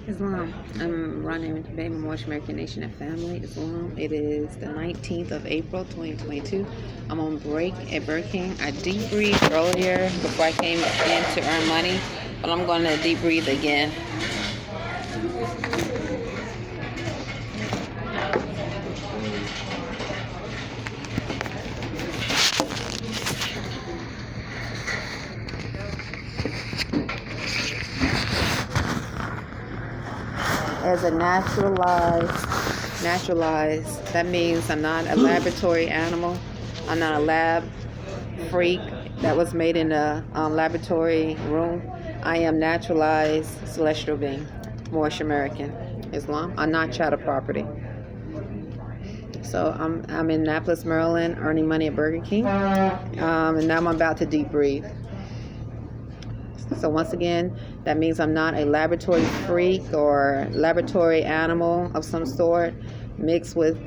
Islam. I'm running Bay Memorial American Nation and Family. Islam. It is the 19th of April, 2022. I'm on break at Burger King. I deep breathed earlier before I came in to earn money, but I'm going to deep breathe again. As a naturalized, that means I'm not a laboratory animal. I'm not a lab freak that was made in a laboratory room. I am naturalized celestial being, Moorish American, Islam. I'm not chattel property. So I'm in Annapolis, Maryland, earning money at Burger King, and now I'm about to deep breathe. So once again, that means I'm not a laboratory freak or laboratory animal of some sort mixed with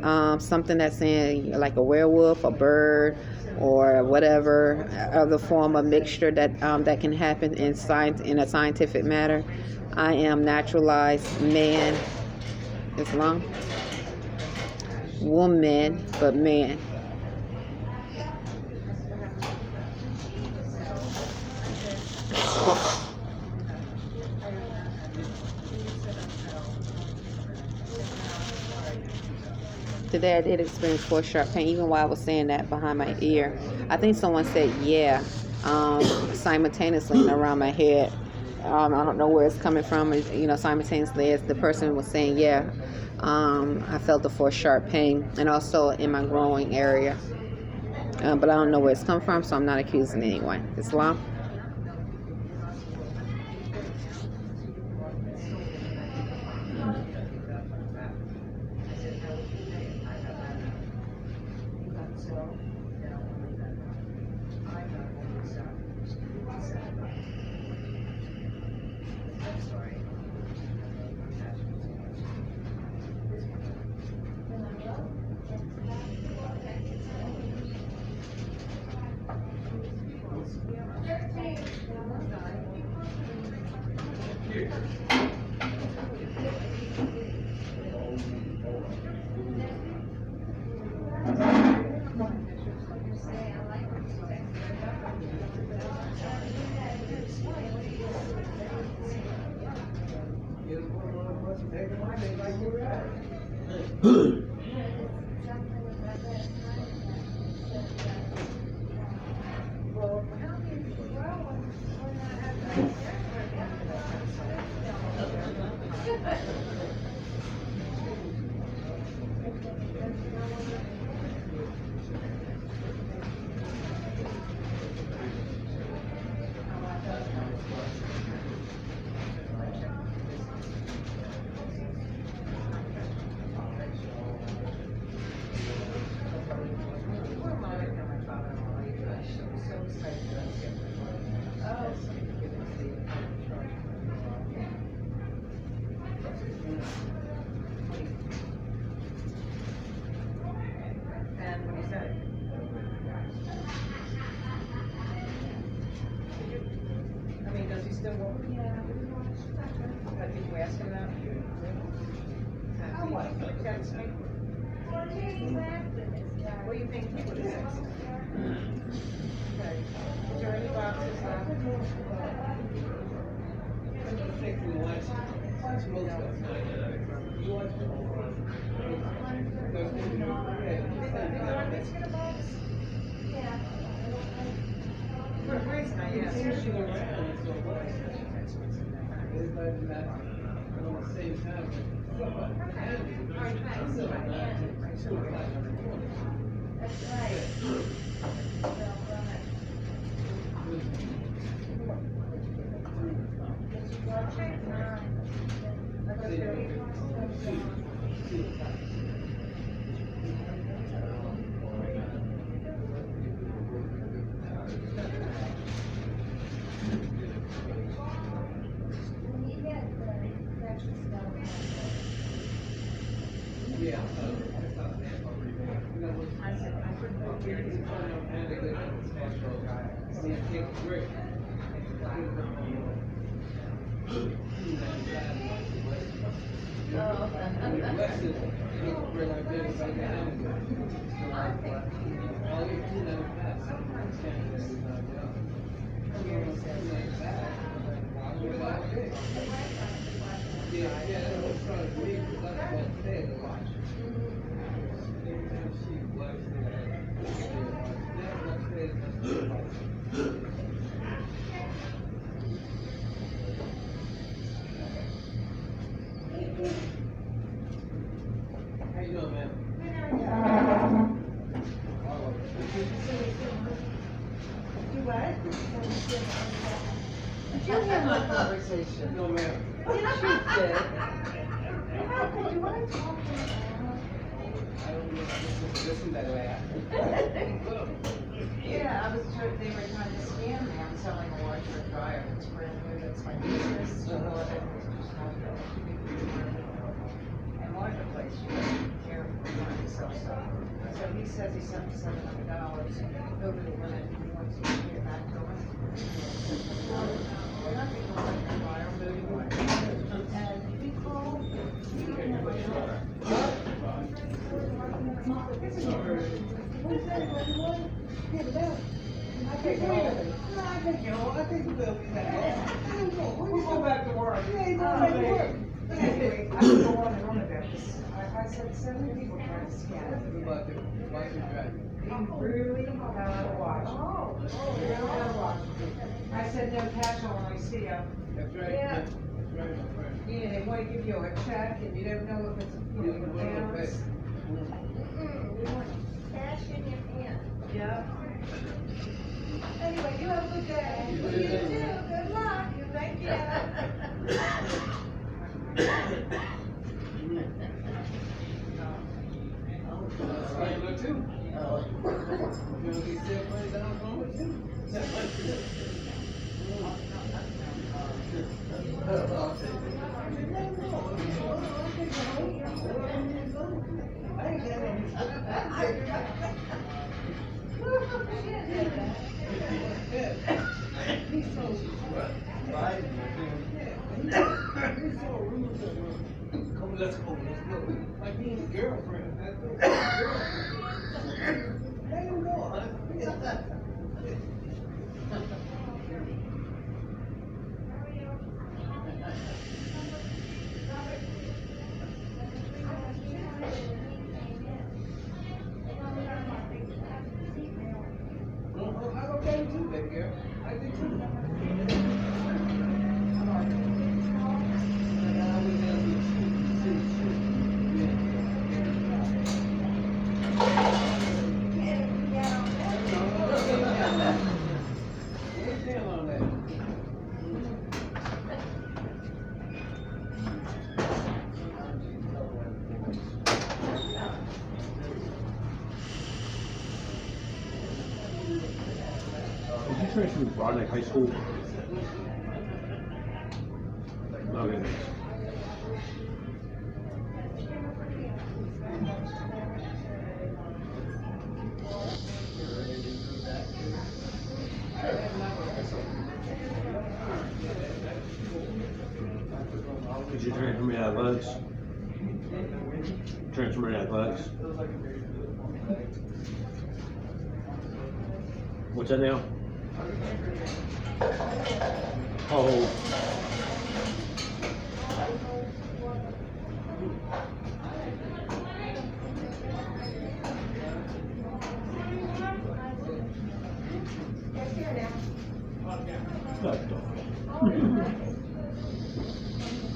something that's in like a werewolf, a bird, or whatever other form of mixture that that can happen in science in a scientific matter. I am naturalized man, Islam, woman, but man. Today I did experience four sharp pain, even while I was saying that behind my ear. I think someone said yeah, simultaneously and around my head. I don't know where it's coming from. Simultaneously as the person was saying yeah, I felt the four sharp pain, and also in my growing area. But I don't know where it's come from, so I'm not accusing anyone. Islam. What do you think he would have said? Okay. Is there any boxes left? Where's my yes? That's right. Yeah. I said, I couldn't go here. How you doing, man? You what? You have my conversation. No, ma'am. She did. How could you want to talk to me? I don't know. Listen that way. Yeah, they were trying to scam me. I'm selling a washer and dryer. It's brand new. That's my business. And marketplace, you don't care if we're trying to sell stuff. So he says he sent me $700 over the limit. He wants me to get back to him. We're not going to go like that buyer, moving one. And he called. I think you will be back. We'll go back to work. Anyway, I can go on and on about this. I said 7 people trying to scam me. About the wife and driver. He really got a watch. Really got a watch. I said no cash on receipt. That's right. Yeah. That's right, my friend. Yeah, they want to give you a check and you don't know if it's, You don't know what to pay. They want cash in your hand. Yeah. Anyway, you have a good day. You You too. too. Good luck. Thank you. That's how you look too. You don't get sick money down from it too. Come, let's go. Like being a girlfriend. That's the Let him go, huh? I'm okay too, baby girl. I do too. Did you transfer to Broadneck High School? Okay. Did you transfer me athletics? Transfer me athletics? What's that now? Oh. That dog.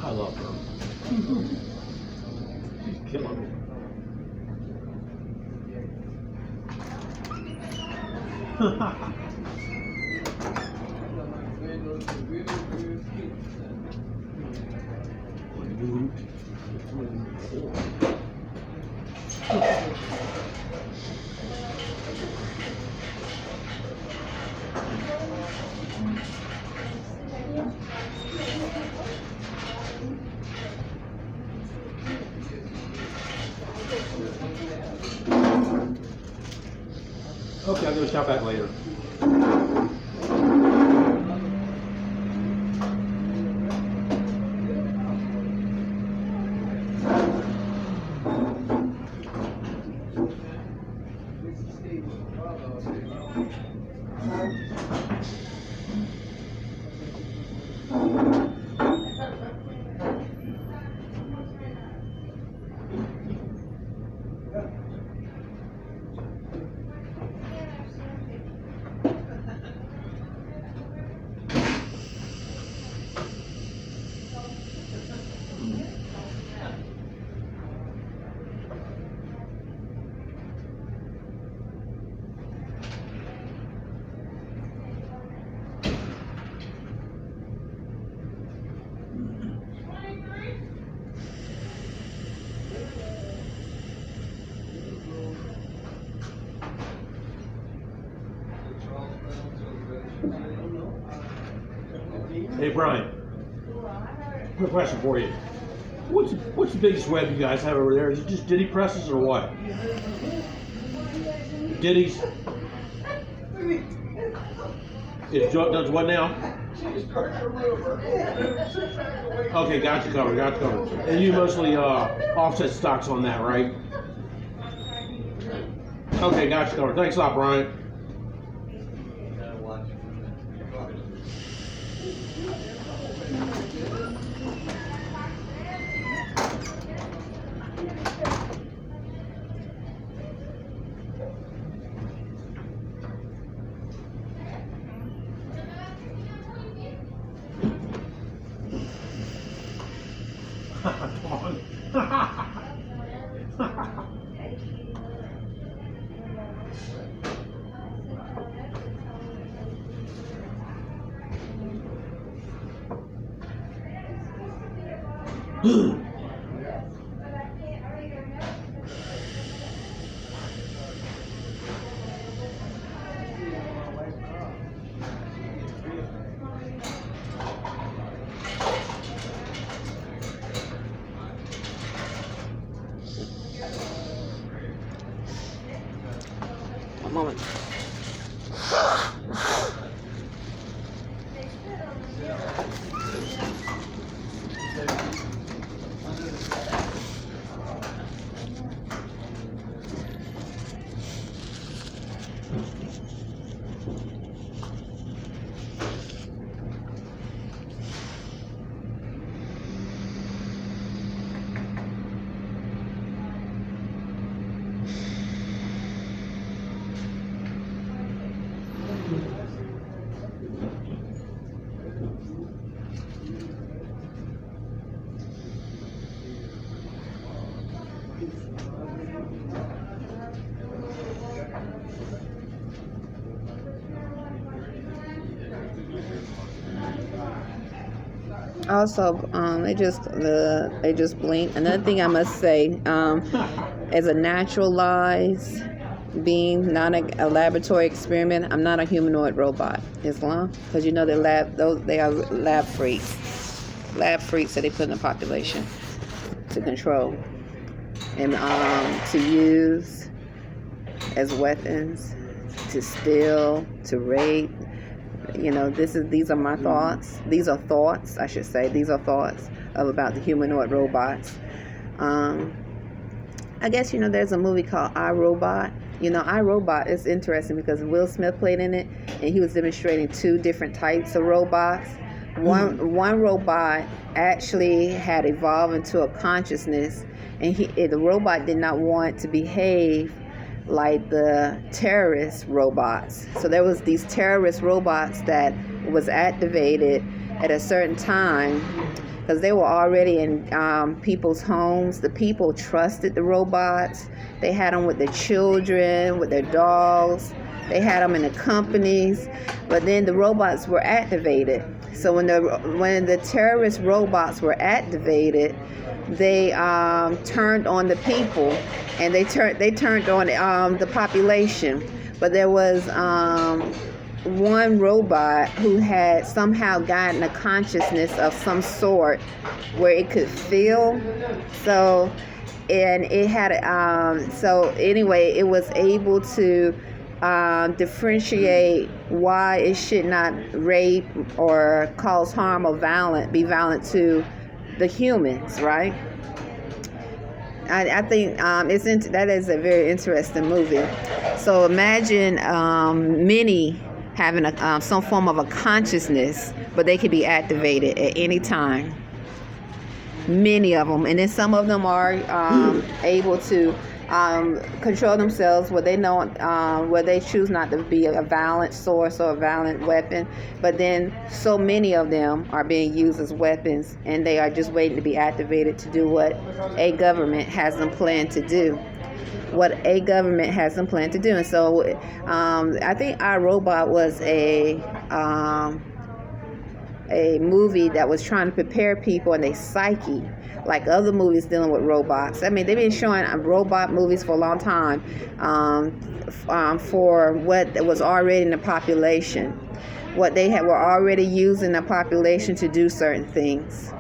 I love her. She's killing me. Okay, I'll go shop back later. Hey, Brian. Quick question for you. What's the biggest web you guys have over there? Is it just ditty presses or what? Ditties? It does what now? Okay, got you covered, And you mostly offset stocks on that, right? Okay, got you covered. Thanks a lot, Brian. One moment. Also, they just blink. Another thing I must say, as a naturalized being, not a laboratory experiment, I'm not a humanoid robot. Islam, because you know they are lab freaks that they put in the population to control and to use as weapons, to steal, to rape. You know, these are my thoughts. These are thoughts, I should say. These are thoughts about the humanoid robots. I guess, there's a movie called I, Robot. I, Robot is interesting because Will Smith played in it, and he was demonstrating two different types of robots. One robot actually had evolved into a consciousness, and the robot did not want to behave like the terrorist robots. So there was these terrorist robots that was activated at a certain time because they were already in people's homes. The people trusted the robots. They had them with their children, with their dogs. They had them in the companies. But then the robots were activated. So when the terrorist robots were activated, they turned on the people, and they turned on the population. But there was one robot who had somehow gotten a consciousness of some sort where it could feel. So, and it had so anyway, it was able to differentiate why it should not rape or cause harm or be violent to the humans, right? I think that is a very interesting movie. So imagine many having some form of a consciousness, but they can be activated at any time. Many of them, and then some of them are able to control themselves where they know where they choose not to be a violent source or a violent weapon. But then so many of them are being used as weapons, and they are just waiting to be activated to do what a government has them planned to do. And so I think Our Robot was a movie that was trying to prepare people and their psyche, like other movies dealing with robots. I mean, they've been showing robot movies for a long time for what was already in the population. what they were already using the population to do certain things.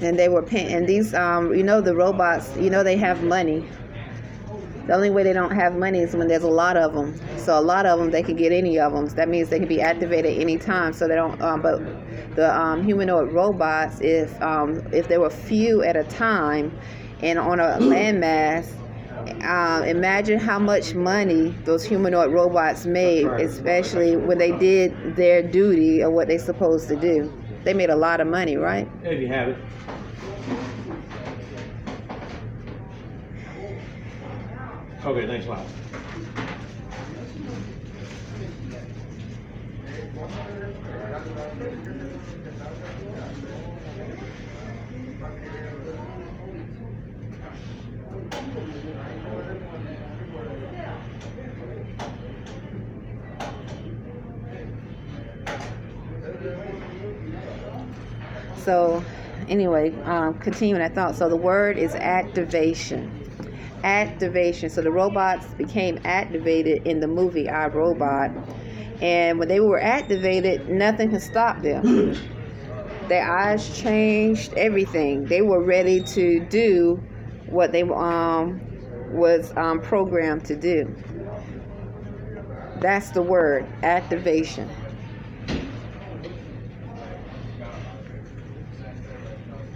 And they were paying, and these, the robots, they have money. The only way they don't have money is when there's a lot of them. So a lot of them, they can get any of them. That means they can be activated any time. So they don't. But the humanoid robots, if there were few at a time, and on a landmass, imagine how much money those humanoid robots made, especially when they did their duty or what they're supposed to do. They made a lot of money, right? There you have it. Okay, thanks a lot. So, anyway, continuing that thought. So the word is activation. Activation. So the robots became activated in the movie I, Robot. And when they were activated, nothing could stop them. Their eyes changed, everything. They were ready to do what they was programmed to do. That's the word, activation.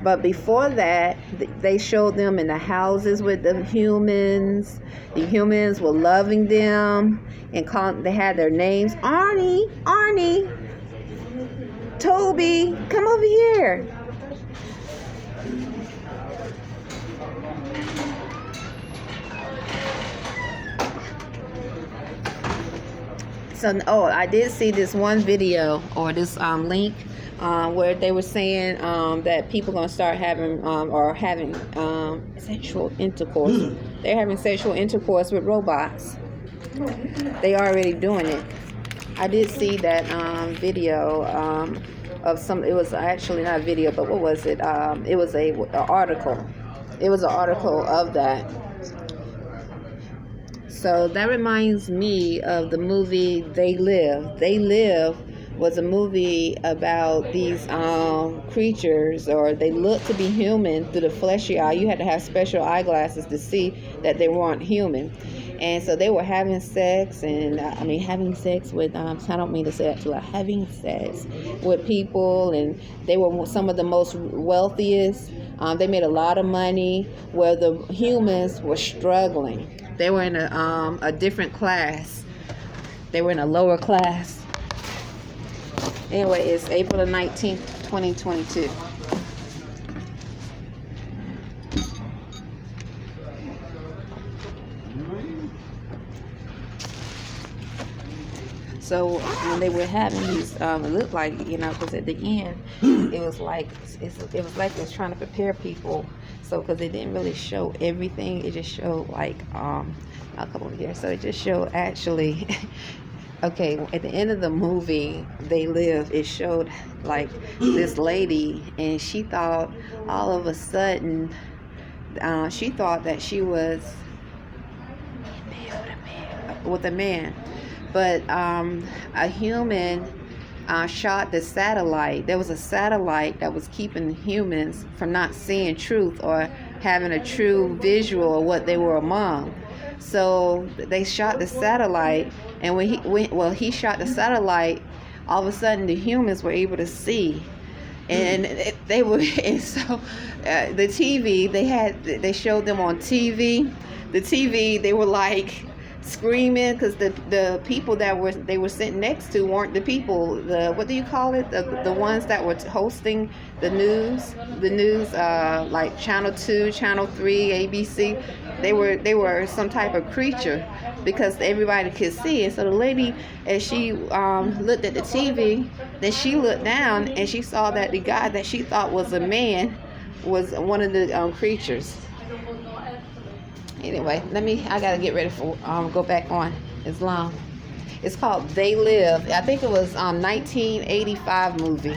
But before that, they showed them in the houses with the humans. The humans were loving them and they had their names. Arnie, Toby, come over here. So, I did see this one video or this link where they were saying that people are going to start having sexual intercourse. They're having sexual intercourse with robots. They already doing it. I did see that video of some. It was actually not a video, but what was it? It was an article. It was an article of that. So that reminds me of the movie They Live. They Live was a movie about these creatures, or they looked to be human through the fleshy eye. You had to have special eyeglasses to see that they weren't human. And so they were having sex, and having sex with, I don't mean to say it, like having sex with people, and they were some of the most wealthiest. They made a lot of money, where the humans were struggling. They were in a different class. They were in a lower class. Anyway, it's April the 19th, 2022. So when they were having these, it looked like, because at the end, it was like it was trying to prepare people. So because they didn't really show everything, it just showed like I'll come over here. So it just showed actually. Okay, at the end of the movie, They Live, it showed like this lady, and she thought all of a sudden, she thought that she was with a man. But a human shot the satellite. There was a satellite that was keeping humans from not seeing truth or having a true visual of what they were among. So they shot the satellite, and when he shot the satellite, all of a sudden the humans were able to see, and they were. And so the TV they showed them on TV. The TV, they were like screaming because the people that they were sitting next to weren't the people. What do you call it? The ones that were hosting the news like Channel 2, Channel 3, ABC. They were some type of creature because everybody could see it. So the lady, as she looked at the TV, then she looked down and she saw that the guy that she thought was a man was one of the creatures. Anyway, I gotta get ready for go back on Islam. It's called They Live. I think it was 1985 movie.